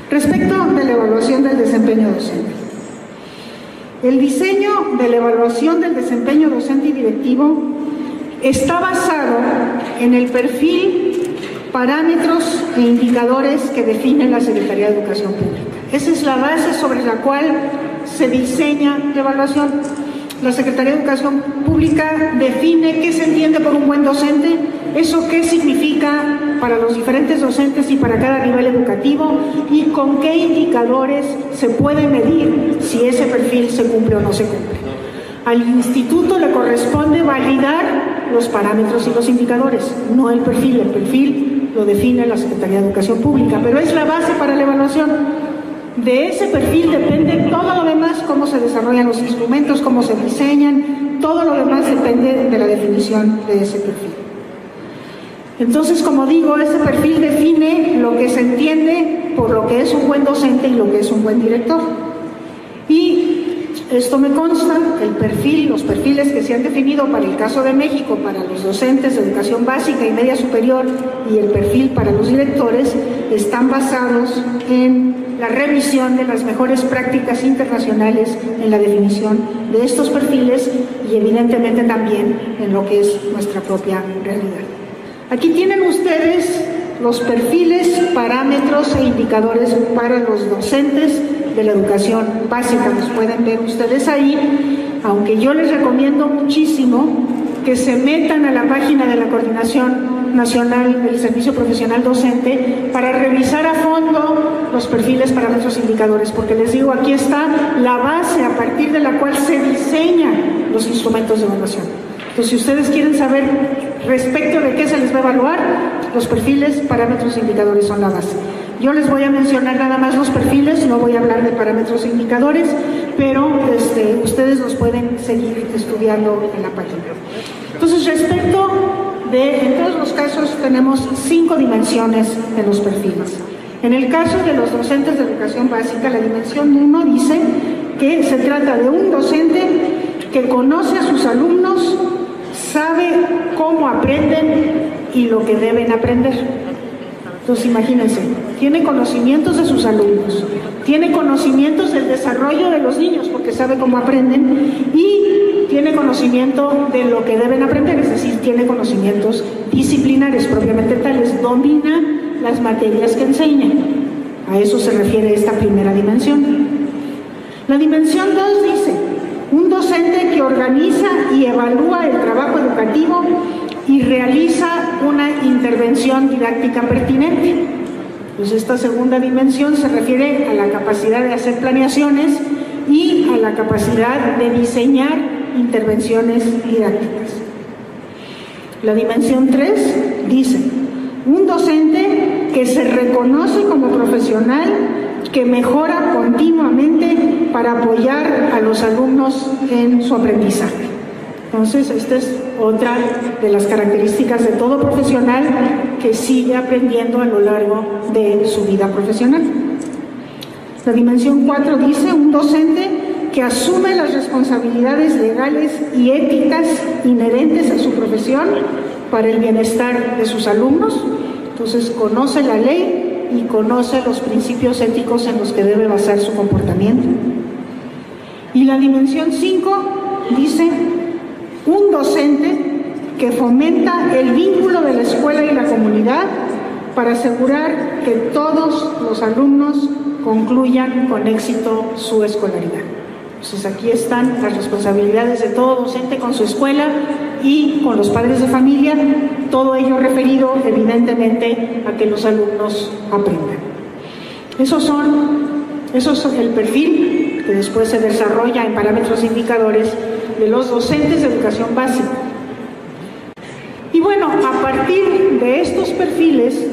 Respecto de la evaluación del desempeño docente. El diseño de la evaluación del desempeño docente y directivo está basado en el perfil, parámetros e indicadores que define la Secretaría de Educación Pública. Esa es la base sobre la cual se diseña la evaluación. La Secretaría de Educación Pública define qué se entiende por un buen docente, eso qué significa para los diferentes docentes y para cada nivel educativo, y con qué indicadores se puede medir si ese perfil se cumple o no se cumple. Al instituto le corresponde validar los parámetros y los indicadores, no el perfil. El perfil lo define la Secretaría de Educación Pública, pero es la base para la evaluación. De ese perfil depende todo lo demás, cómo se desarrollan los instrumentos, cómo se diseñan, todo lo demás depende de la definición de ese perfil. Entonces, como digo, ese perfil define lo que se entiende por lo que es un buen docente y lo que es un buen director. Y esto me consta, los perfiles que se han definido para el caso de México, para los docentes de educación básica y media superior, y el perfil para los directores, están basados en la revisión de las mejores prácticas internacionales en la definición de estos perfiles y evidentemente también en lo que es nuestra propia realidad. Aquí tienen ustedes los perfiles, parámetros e indicadores para los docentes de la educación básica. Los pueden ver ustedes ahí, aunque yo les recomiendo muchísimo que se metan a la página de la Coordinación Nacional del Servicio Profesional Docente para revisar a fondo los perfiles, parámetros, indicadores, porque les digo, aquí está la base a partir de la cual se diseñan los instrumentos de evaluación. Entonces, si ustedes quieren saber respecto de qué se les va a evaluar, los perfiles, parámetros e indicadores son la base. Yo les voy a mencionar nada más los perfiles, no voy a hablar de parámetros e indicadores, pero ustedes los pueden seguir estudiando en la página. Entonces, respecto en todos los casos tenemos 5 dimensiones en los perfiles. En el caso de los docentes de educación básica, la dimensión 1 dice que se trata de un docente que conoce a sus alumnos, sabe cómo aprenden y lo que deben aprender. Entonces, imagínense, tiene conocimientos de sus alumnos, tiene conocimientos del desarrollo de los niños porque sabe cómo aprenden, y tiene conocimiento de lo que deben aprender, es decir, tiene conocimientos disciplinares propiamente tales, domina las materias que enseña. A eso se refiere esta primera dimensión. La dimensión 2 dice, un docente que organiza y evalúa el trabajo educativo y realiza una intervención didáctica pertinente. Pues esta segunda dimensión se refiere a la capacidad de hacer planeaciones y a la capacidad de diseñar intervenciones didácticas. La dimensión 3 dice, un docente que se reconoce como profesional, que mejora continuamente para apoyar a los alumnos en su aprendizaje. Entonces, esta es otra de las características de todo profesional que sigue aprendiendo a lo largo de su vida profesional. La dimensión 4 dice, un docente que asume las responsabilidades legales y éticas inherentes a su profesión para el bienestar de sus alumnos. Entonces, conoce la ley y conoce los principios éticos en los que debe basar su comportamiento. Y la dimensión 5 dice, un docente que fomenta el vínculo de la escuela y la comunidad para asegurar que todos los alumnos concluyan con éxito su escolaridad. Entonces, aquí están las responsabilidades de todo docente con su escuela y con los padres de familia, todo ello referido evidentemente a que los alumnos aprendan. Eso es el perfil que después se desarrolla en parámetros e indicadores de los docentes de educación básica. Y bueno, a partir de estos perfiles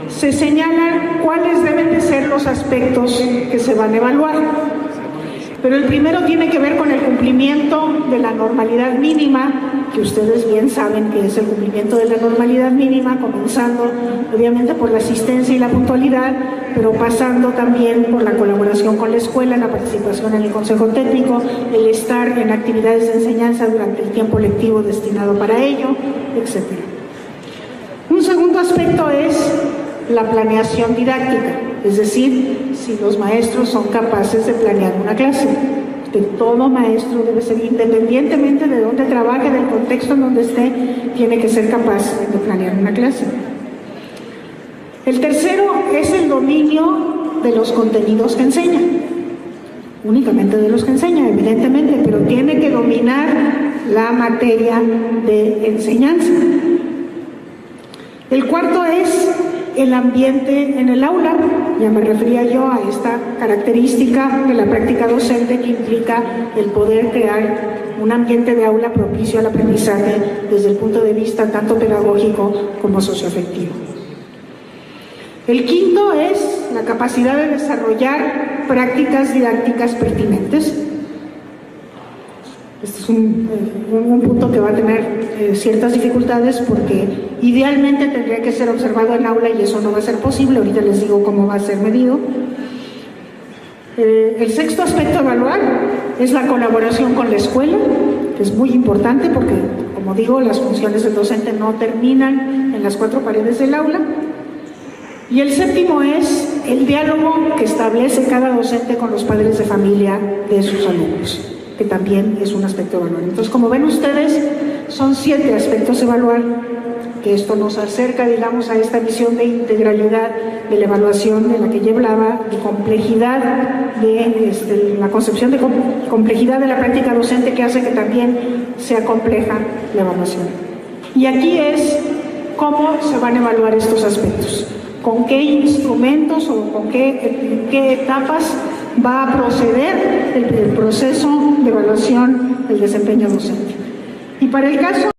se señalan cuáles deben de ser los aspectos que se van a evaluar. Pero el primero tiene que ver con el cumplimiento de la normalidad mínima, que ustedes bien saben que es el cumplimiento de la normalidad mínima, comenzando obviamente por la asistencia y la puntualidad, pero pasando también por la colaboración con la escuela, la participación en el consejo técnico, el estar en actividades de enseñanza durante el tiempo lectivo destinado para ello, etc. Un segundo aspecto es la planeación didáctica, es decir, si los maestros son capaces de planear una clase. Que todo maestro debe ser, independientemente de dónde trabaje, del contexto en donde esté, tiene que ser capaz de planear una clase. El tercero es el dominio de los contenidos que enseña. Únicamente de los que enseña, evidentemente, pero tiene que dominar la materia de enseñanza. El cuarto es el ambiente en el aula. Ya me refería yo a esta característica de la práctica docente que implica el poder crear un ambiente de aula propicio al aprendizaje desde el punto de vista tanto pedagógico como socioafectivo. El quinto es la capacidad de desarrollar prácticas didácticas pertinentes. Este es un punto que va a tener ciertas dificultades porque idealmente tendría que ser observado en aula y eso no va a ser posible. Ahorita les digo cómo va a ser medido. El sexto aspecto a evaluar es la colaboración con la escuela, que es muy importante porque, como digo, las funciones del docente no terminan en las cuatro paredes del aula. Y el séptimo es el diálogo que establece cada docente con los padres de familia de sus alumnos, que también es un aspecto a evaluar. Entonces, como ven ustedes, son 7 aspectos a evaluar, que esto nos acerca, digamos, a esta visión de integralidad de la evaluación de la que ya hablaba, de complejidad, de la concepción de complejidad de la práctica docente que hace que también sea compleja la evaluación. Y aquí es cómo se van a evaluar estos aspectos, con qué instrumentos o con qué etapas va a proceder el proceso de evaluación del desempeño docente. Y para el caso